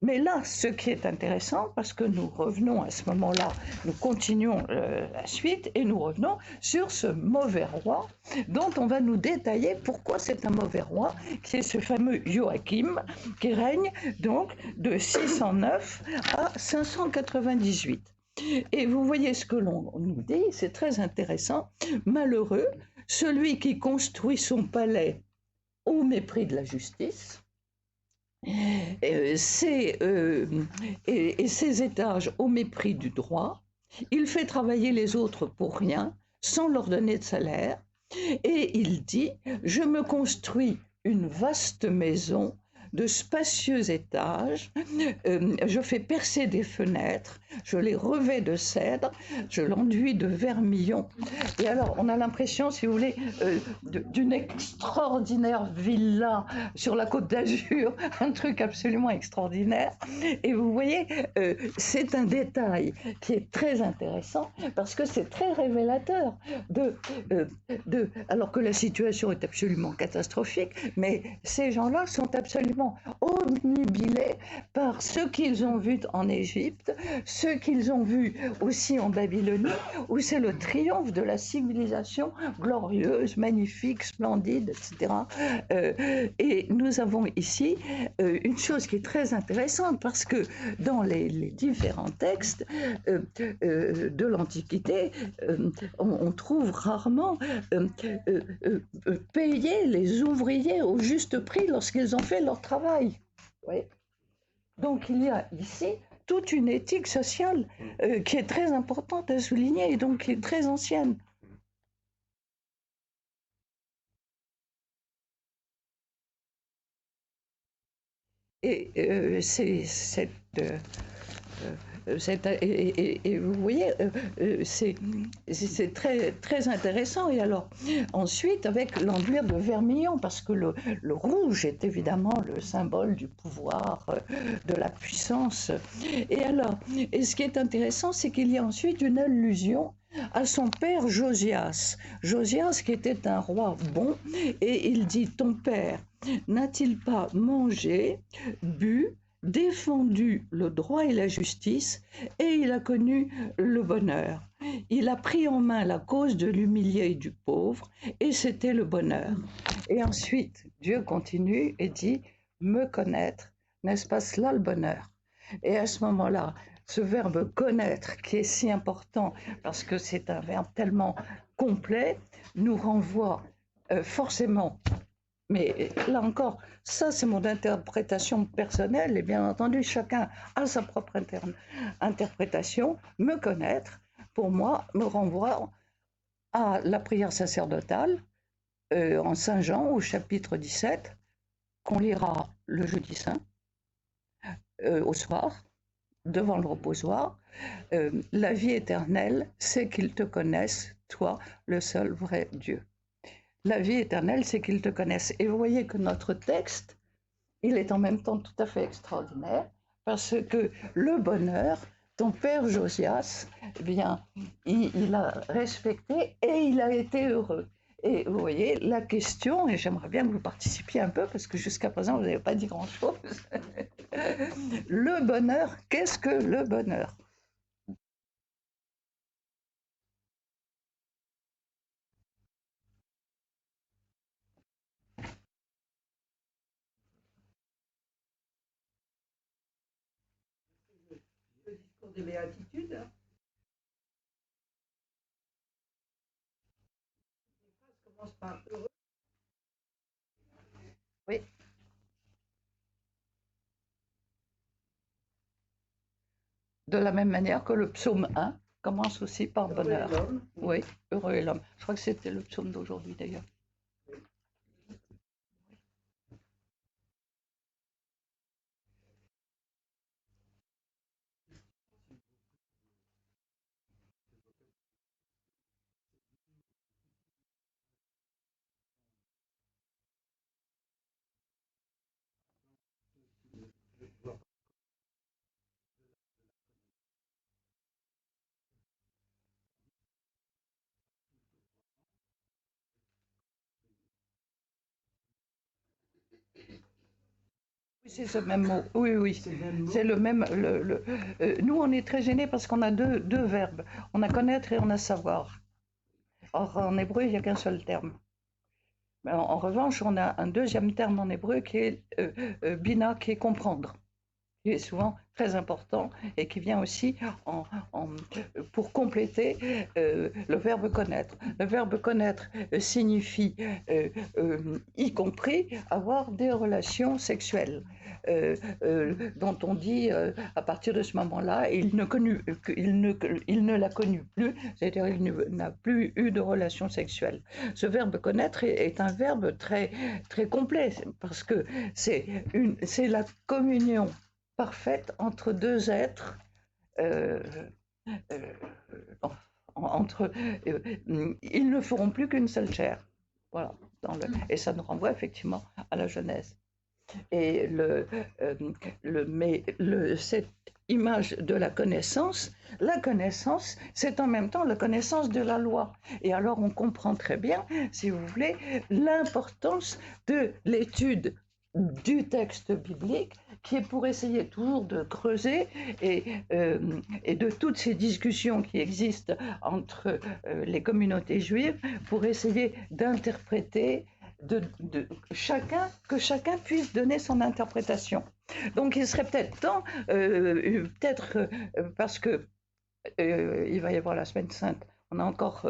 Mais là, ce qui est intéressant, parce que nous revenons à ce moment-là, nous continuons la suite et nous revenons sur ce mauvais roi dont on va nous détailler pourquoi c'est un mauvais roi, qui est ce fameux Joachim, qui règne donc de 609 à 598. Et vous voyez ce que l'on nous dit, c'est très intéressant. Malheureux, celui qui construit son palais au mépris de la justice, et ses étages au mépris du droit. Il fait travailler les autres pour rien, sans leur donner de salaire, et il dit: je me construis une vaste maison de spacieux étages, je fais percer des fenêtres, je les revais de cèdre, je l'enduis de vermillon. Et alors, on a l'impression, si vous voulez, d'une extraordinaire villa sur la Côte d'Azur, un truc absolument extraordinaire. Et vous voyez, c'est un détail qui est très intéressant parce que c'est très révélateur alors que la situation est absolument catastrophique, mais ces gens-là sont absolument obnubilés par ce qu'ils ont vu en Égypte, ce qu'ils ont vu aussi en Babylonie, où c'est le triomphe de la civilisation glorieuse, magnifique, splendide, etc. Et nous avons ici une chose qui est très intéressante parce que dans les différents textes de l'Antiquité, on trouve rarement payer les ouvriers au juste prix lorsqu'ils ont fait leur travail. Oui. Donc il y a ici toute une éthique sociale qui est très importante à souligner et donc qui est très ancienne. Et et vous voyez, c'est très, très intéressant. Et alors, ensuite, avec l'enduire de vermillon, parce que le rouge est évidemment le symbole du pouvoir, de la puissance. Et alors, et ce qui est intéressant, c'est qu'il y a ensuite une allusion à son père Josias. Josias qui était un roi bon, et il dit, ton père n'a-t-il pas mangé, bu, défendu le droit et la justice, et il a connu le bonheur. Il a pris en main la cause de l'humilié et du pauvre, et c'était le bonheur. Et ensuite, Dieu continue et dit, me connaître, n'est-ce pas cela le bonheur? Et à ce moment-là, ce verbe connaître, qui est si important, parce que c'est un verbe tellement complet, nous renvoie forcément. Mais là encore, ça c'est mon interprétation personnelle et bien entendu chacun a sa propre interprétation. Me connaître, pour moi, me renvoie à la prière sacerdotale en Saint Jean au chapitre 17 qu'on lira le jeudi saint au soir devant le reposoir. La vie éternelle, c'est qu'ils te connaissent, toi, le seul vrai Dieu. La vie éternelle, c'est qu'ils te connaissent. Et vous voyez que notre texte, il est en même temps tout à fait extraordinaire, parce que le bonheur, ton père Josias, eh bien, il a respecté et il a été heureux. Et vous voyez, la question, et j'aimerais bien que vous participiez un peu, parce que jusqu'à présent, vous n'avez pas dit grand-chose. Le bonheur, qu'est-ce que le bonheur ? Le discours des béatitudes, hein. Les phrases commencent par heureux. Oui. De la même manière que le psaume 1 commence aussi par bonheur. Oui, heureux est l'homme. Je crois que c'était le psaume d'aujourd'hui d'ailleurs. C'est ce même mot, oui, oui, c'est le même. Nous, on est très gênés parce qu'on a deux verbes. On a connaître et on a savoir. Or, en hébreu, il n'y a qu'un seul terme. En revanche, on a un deuxième terme en hébreu qui est bina, qui est comprendre, qui est souvent très important et qui vient aussi pour compléter le verbe connaître. Le verbe connaître signifie y compris avoir des relations sexuelles. dont on dit à partir de ce moment-là, il ne l'a connue plus, c'est-à-dire il n'a plus eu de relation sexuelle. Ce verbe connaître est un verbe très, très complet, parce que c'est la communion parfaite entre deux êtres. Euh, euh, ils ne feront plus qu'une seule chair. Voilà. Et ça nous renvoie effectivement à la Genèse. Et cette image de la connaissance, c'est en même temps la connaissance de la loi. Et alors on comprend très bien, si vous voulez, l'importance de l'étude du texte biblique, qui est pour essayer toujours de creuser et de toutes ces discussions qui existent entre les communautés juives, pour essayer d'interpréter que chacun puisse donner son interprétation. Donc il serait peut-être temps, parce que il va y avoir la semaine sainte, on a encore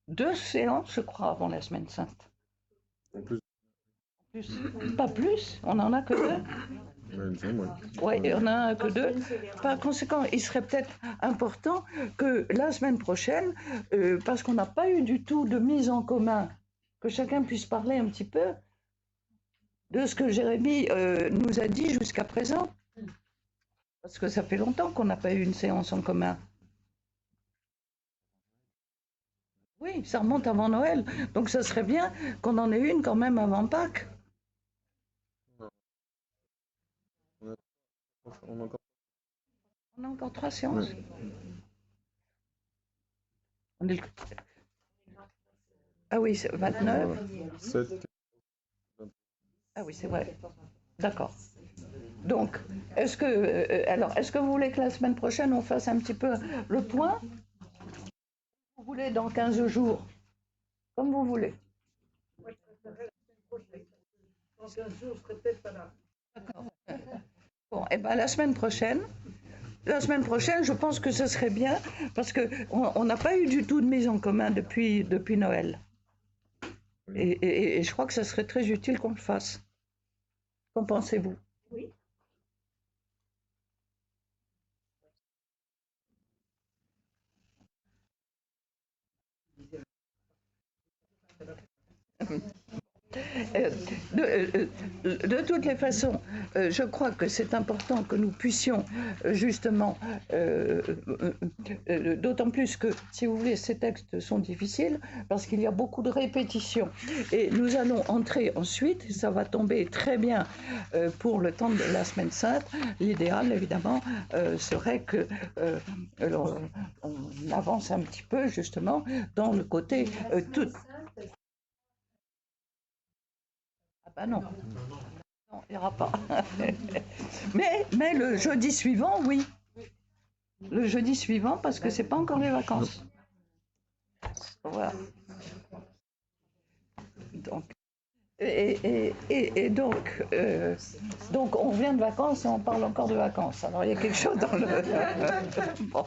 2 séances, je crois, avant la semaine sainte. En plus. Pas plus, on n'en a que 2. Oui, on n'en a que 2. Par conséquent, il serait peut-être important que la semaine prochaine, parce qu'on n'a pas eu du tout de mise en commun, que chacun puisse parler un petit peu de ce que Jérémie nous a dit jusqu'à présent. Parce que ça fait longtemps qu'on n'a pas eu une séance en commun. Oui, ça remonte avant Noël. Donc ça serait bien qu'on en ait une quand même avant Pâques. On a encore 3 séances. Oui. Ah oui, c'est 29. 7. Ah oui, c'est vrai. D'accord. Donc, est-ce que vous voulez que la semaine prochaine, on fasse un petit peu le point? Vous voulez dans 15 jours? Comme vous voulez. Moi, je préférerais la semaine prochaine. Dans 15 jours, je serai peut-être pas là. D'accord. Bon, et bien la semaine prochaine, je pense que ce serait bien, parce qu'on n'a pas eu du tout de mise en commun depuis Noël. Et je crois que ce serait très utile qu'on le fasse. Qu'en pensez-vous? Oui. De toutes les façons, je crois que c'est important que nous puissions justement, d'autant plus que, si vous voulez, ces textes sont difficiles parce qu'il y a beaucoup de répétitions. Et nous allons entrer ensuite, et ça va tomber très bien pour le temps de la Semaine Sainte. L'idéal, évidemment, serait que on avance un petit peu justement dans le côté tout. Ah non, non, il n'y aura pas. mais le jeudi suivant, oui. Le jeudi suivant, parce que c'est pas encore les vacances. Voilà. Donc, et donc on vient de vacances et on parle encore de vacances. Alors il y a quelque chose dans le bon,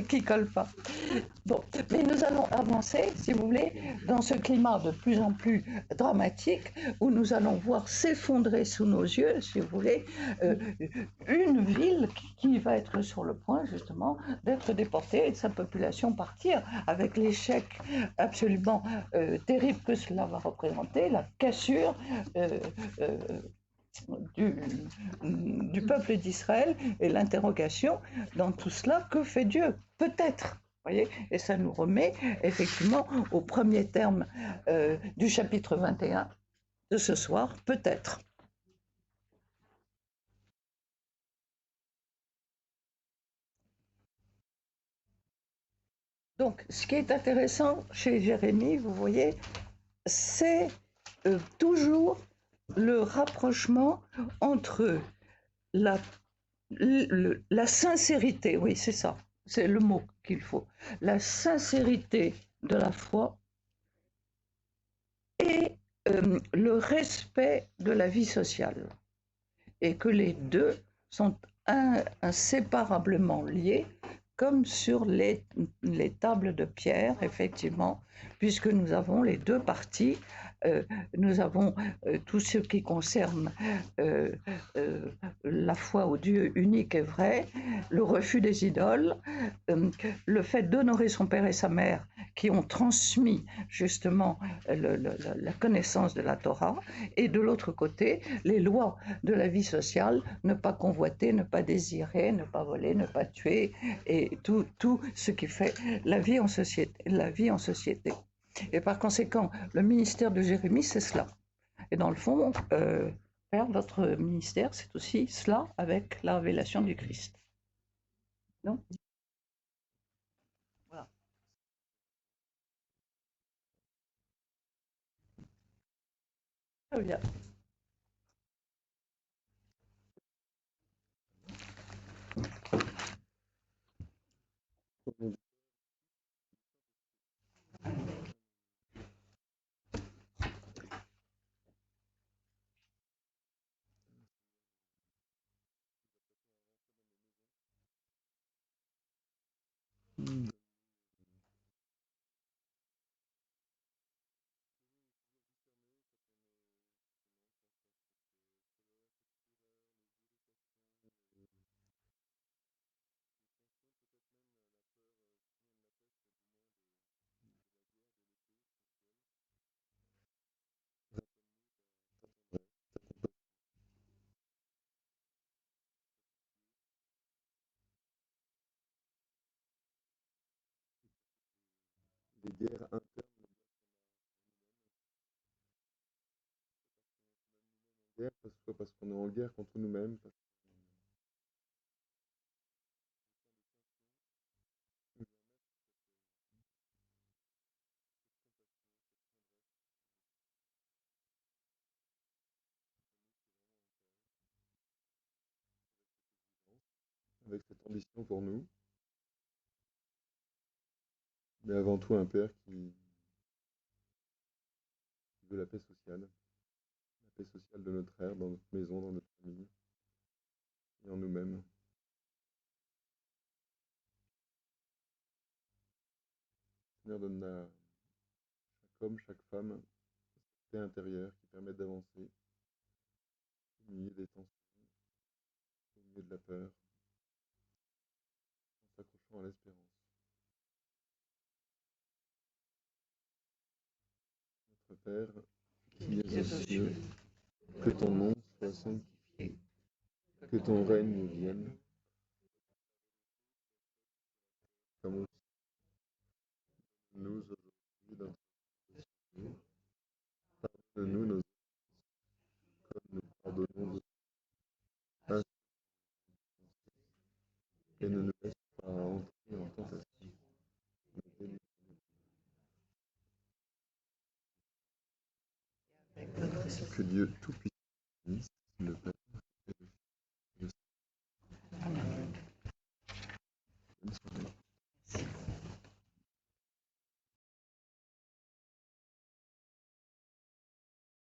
qui colle pas. Bon, mais nous allons avancer, si vous voulez, dans ce climat de plus en plus dramatique où nous allons voir s'effondrer sous nos yeux, si vous voulez, une ville qui va être sur le point justement d'être déportée et de sa population partir, avec l'échec absolument terrible que cela va représenter, la cassure du peuple d'Israël et l'interrogation dans tout cela, que fait Dieu? Peut-être. Voyez, et ça nous remet effectivement au premier terme du chapitre 21 de ce soir, peut-être. Donc, ce qui est intéressant chez Jérémie, vous voyez, c'est toujours le rapprochement entre la sincérité, oui, c'est ça, c'est le mot qu'il faut, la sincérité de la foi et le respect de la vie sociale. Et que les deux sont inséparablement liés, comme sur les tables de pierre, effectivement, puisque nous avons les deux parties. Nous avons tout ce qui concerne euh, euh, la foi au Dieu unique et vrai, le refus des idoles, le fait d'honorer son père et sa mère qui ont transmis justement la connaissance de la Torah, et de l'autre côté, les lois de la vie sociale, ne pas convoiter, ne pas désirer, ne pas voler, ne pas tuer, et tout ce qui fait la vie en société. La vie en société. Et par conséquent, le ministère de Jérémie, c'est cela. Et dans le fond, Père, votre ministère, c'est aussi cela avec la révélation du Christ. Non? Voilà. Très bien. Les guerres internes, guerre, soit parce qu'on est en guerre contre nous-mêmes, avec cette ambition pour nous, mais avant tout un père qui veut la paix sociale de notre ère, dans notre maison, dans notre famille et en nous-mêmes. Le Seigneur donne à chaque homme, chaque femme, cette paix intérieure qui permet d'avancer au milieu des tensions, au milieu de la peur, en s'accrochant à l'espérance. Notre Père, qui es aux cieux, que ton nom soit sanctifié, que ton règne vienne, comme au ciel, nous aujourd'hui notre jour. Pardonne-nous nos comme nous pardonnons aux offenses, et ne nous laisse pas entrer en tentation, mais délivre-nous. Que Dieu Tout-Puissant